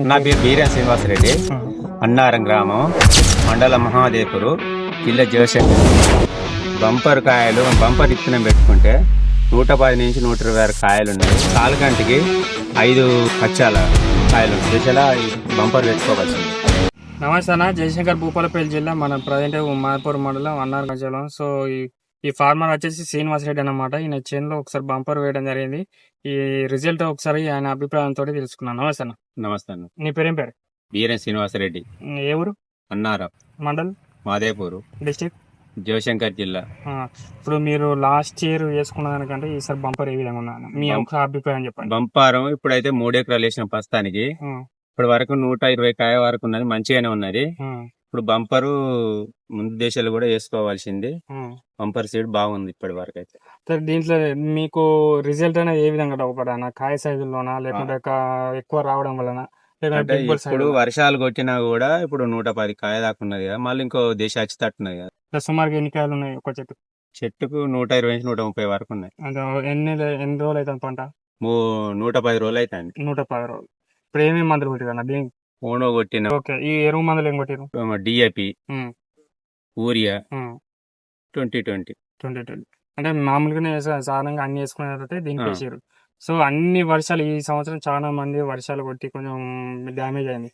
నా పేరు బీరం శ్రీనివాసరెడ్డి, అన్నారం గ్రామం, మండలం మహాదేపురు, జిల్లా జయశంకర్. బంపర్ ఇత్తనం పెట్టుకుంటే 110 నుంచి 120 కాయలు ఉన్నాయి. కాలుగంటికి 5 పచ్చాల కాయలు దిశలా బంపర్ పెట్టుకోవాల్సింది. నమస్తే అన్న, జయశంకర్ భూపాలపల్లి జిల్లా, మన ప్రజెంట్ మాయపూర్ మండలం అన్నారం గంజాలం. సో ఈ ఫార్మర్ వచ్చేసి శ్రీనివాసరెడ్డి అన్నమాట. ఈయన చేనులో ఒకసారి బంపర్ వేయడం జరిగింది. ఈ రిజల్ట్ ఒకసారి ఆయన అభిప్రాయంతో తెలుసుకున్నాను. నమస్తే అన్న. నమస్తే అన్న. నీ పేరేం పేరు? బీరం శ్రీనివాసరెడ్డి, ఏ ఊరు? అన్నారం మండల్, మాదేపూరు, డిస్టిక్ జయశంకర్ జిల్లా. ఇప్పుడు మీరు లాస్ట్ ఇయర్ వేసుకున్న దానికంటే ఈసారి బంపర్ ఏ విధంగా ఉన్నా మీ ఒక అభిప్రాయం చెప్పండి. బంపారం ఇప్పుడైతే 3 ఎకరాలు వేసిన ప్రస్తుతానికి. ఇప్పటి వరకు 120 కాయ వరకు ఉన్నది, మంచిగానే ఉన్నది. ఇప్పుడు బంపరు ముందు దేశాలు కూడా వేసుకోవాల్సింది. బంపర్ సీడ్ బాగుంది ఇప్పటి వరకు అయితే. దీంట్లో మీకు రిజల్ట్ అనేది ఏ విధంగా డబ్బుపడా? కాయ సైజుల్లోనా, లేకుంటే ఎక్కువ రావడం వలన? అంటే ఇప్పుడు వర్షాలు కొట్టినా కూడా ఇప్పుడు 110 కాయ దాకా ఉన్నది కదా, మళ్ళీ ఇంకో దేశ వచ్చి తట్టున్నది కదా. సుమారుగా ఎన్ని కాయలు ఉన్నాయి ఒక చెట్టు? చెట్టుకు 120 నుంచి 130 వరకు ఉన్నాయి. అంటే ఎన్ని రోజులు అవుతుంది పంట? 110 రోజులు అవుతుంది. 110 రోజులు. ఇప్పుడు ఏమేమి మందులు కొట్టిరన్న? ఓనో కొట్టిన, ఓకే. ఈ ఎరువు మందులు ఏం కొట్టిరు? DAP, urea, 2020. అంటే మామూలుగానే సాధారణంగా అన్ని వేసుకునేటట్టే దీనికి వేసారు. సో అన్ని వర్షాలు ఈ సంవత్సరం చాలా మంది వర్షాలు కొట్టి కొంచెం డ్యామేజ్ అయింది.